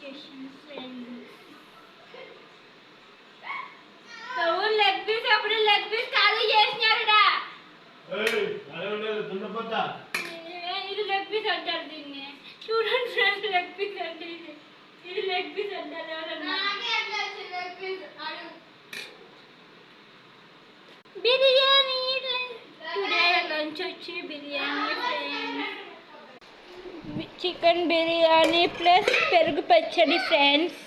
వచ్చేసింది friends. Leg piece అప్పుడు leg piece ఖాళీ చేసినారుడా. ఇది లెగ్ పీస్ అంటారు దీన్ని. చూడండి ఫ్రెండ్స్, లెగ్ పీస్ అంటే ఇది లెగ్ పీస్ అంటారు ఎవరన్నా. బిర్యానీ టుడే లంచ్ వచ్చి biryani friends. Chicken biryani plus పెరుగు పచ్చడి ఫ్రెండ్స్.